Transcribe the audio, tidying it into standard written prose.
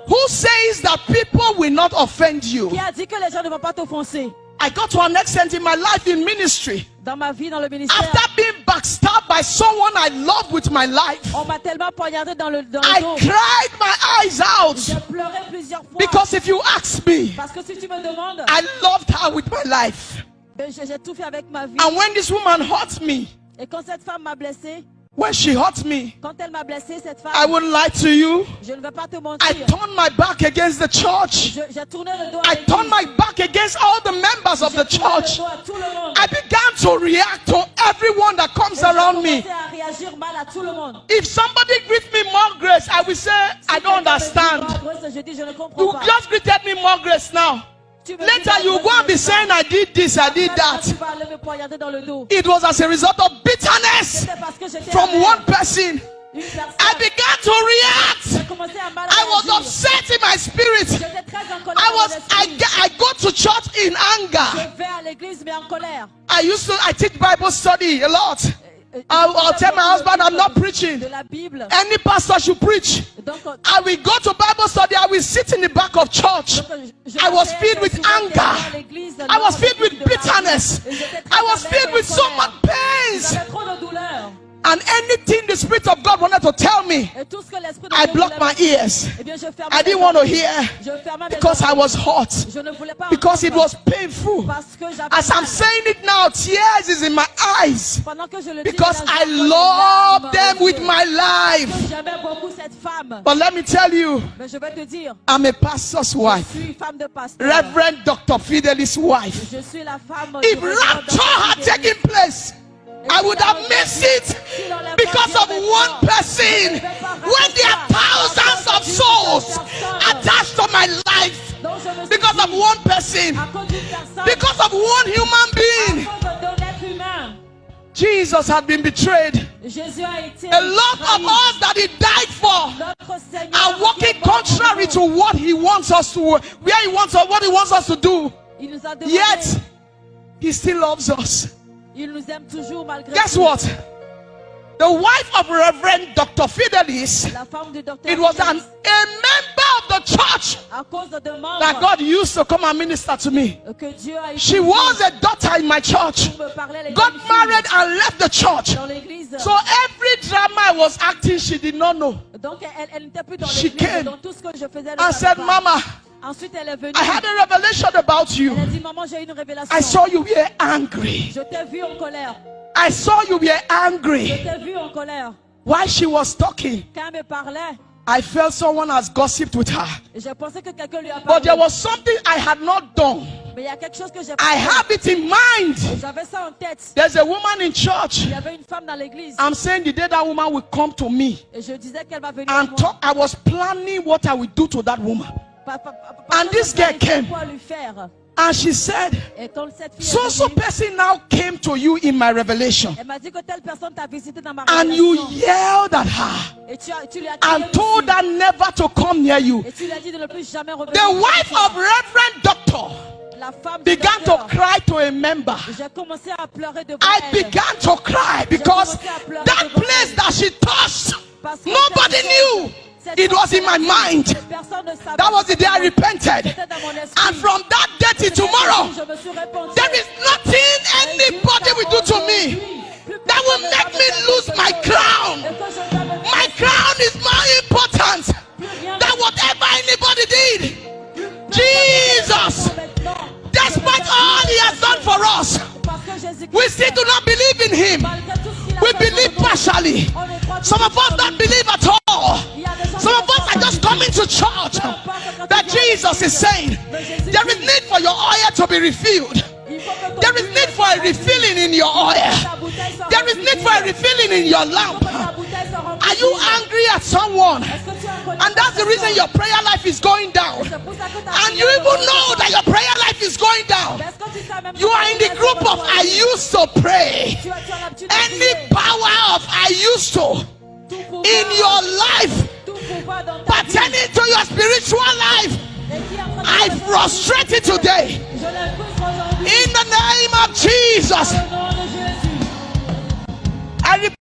Who says that people will not offend you? Qui a dit que les gens ne vont pas t'offenser? I got to an extent in my life in ministry. Dans ma vie, dans le ministère, After being backstabbed by someone I loved with my life, on m'a tellement poignardé dans le dos. I cried my eyes out. J'ai pleuré plusieurs fois. Because if you ask me, Parce que si tu me demandes, I loved her with my life. ben, j'ai tout fait avec ma vie. And when this woman hurt me, Et quand cette femme m'a blessé, when she hurt me, quand elle m'a blessé, cette femme, I wouldn't lie to you. je ne vais pas te I mentir. turned my back against the church. J'ai tourné le dos à I l'église. turned my back against all the members of the J'ai tourné church. le dos à tout le monde. I began to react to everyone that comes Et j'ai around me. commencé à réagir mal à tout le monde. If somebody greets me more grace, I will say, I don't understand. Je dis, je ne comprends You pas. just greeted me more grace now. Tu me dis Later dans you le go and be dos, saying, I did this, I did that. Tu vas aller me poignarder dans le dos. It was as a result of bitterness C'était parce que j'étais from amère. one person. Une personne. I began to react. J'ai commencé à mal I was réagir. upset in my spirit. J'étais très en colère dans l'esprit. I go to church in anger. Je vais à l'église mais en colère. I teach Bible study a lot. I'll tell my husband I'm not preaching. De la Bible. Any pastor should preach. Donc, I will go to Bible study. I will sit in the back of church. I was filled with anger. I was filled with bitterness. I was filled with so much pain. J'avais trop de douleur. And anything the Spirit of God wanted to tell me, Et tout ce que l'esprit de I Dieu blocked voulait my me dire, ears. eh bien, je fermais I mes didn't want to oreilles. hear Je fermais mes because I oreilles. was hot. Je ne voulais pas Because it entendre. was painful. Parce que j'avais As I'm mal. saying it now, tears is in my eyes. Pendant que je le dis, Because là, I j'ai encore des love larmes them aux with yeux. my life. J'aimais beaucoup cette femme. But let me tell you, Mais je vais te dire, I'm a pastor's je wife. suis femme de pasteur. Reverend Dr. Fidelis' wife. Je suis la femme If du révérend rapture Dr. had Fidelis. taken place, I would have missed it because of one person. When there are thousands of souls attached to my life Donc, je me suis because of dit, one person, à cause d'une personne, because of one human à being, cause d'un être humain, Jesus had been betrayed. Jésus a été A lot of trahi. us that he died for Notre Seigneur are walking qui est mort contrary pour to nous. what he wants us to, where he wants us, what he wants us to do. Il nous a demandé, Yet, he still loves us. il nous aime toujours malgré Guess tout. what? The wife of Reverend Dr. Fidelis, La femme du docteur it was a Fidelis, member of the church à cause de membres that God used to come and minister to me. que Dieu a She utilisés was a daughter in my church. pour me parler, les Got jeunes filles married and left the church. dans l'église. So every drama I was acting, she did not know. Donc elle n'était plus dans She l'église. came Donc tout ce que je faisais, elle I ne said, savait pas. Mama, Ensuite elle est venue. I had a revelation about you. Elle a dit, maman, j'ai eu une révélation. I saw you were angry. Je t'ai vu en colère. I saw you were Je angry. t'ai vu en colère. While she was talking, Quand elle me parlait, I felt someone has gossiped with her. je pensais que quelqu'un lui a But parlé. there was something I had not done. Mais il y a quelque chose que j'ai I pas have it in mind. fait. J'avais ça en tête. There's a woman in church. Il y avait une femme dans l'église. I'm saying the day that woman will come to me Et je disais qu'elle va venir and moi. talk, I was planning what I would do to that woman. Parce And que this je girl savais came. quoi lui faire. And she said, Et quand cette fille so est venue, person now came to you in my revelation. elle m'a dit que telle personne t'a visité dans ma And you révélation. yelled at her Et tu lui as crié and told dessus. her never to come near you. Et tu lui as dit de ne plus jamais revenir. The wife of Reverend Doctor La femme du began to docteur. cry to a member. J'ai commencé à pleurer devant I elle. began to cry because that place that she touched, Parce que nobody cette knew. chose- cette It chose was in my qu'elle a dit, mind. personne ne savait. That was the day I repented. C'était dans mon esprit. And from that day till tomorrow, Je me suis répandue. there is nothing anybody will do to me that will make me lose my crown. My crown is more important than whatever anybody did. Jesus, despite all he has done for us, we still do not believe in him. We believe partially. Some of us don't believe at all. Some of us are just coming to church. That Jesus is saying, there is need for your oil to be refilled. There is need for a refilling in your oil. There is need for a refilling in your lamp. Are you angry at someone? And that's the reason your prayer life is going down. And you even know that your prayer life is going down. You are in the group of I used to pray. Any power of I used to in your life pertaining to your spiritual life, I frustrate it today. In the name of Jesus. I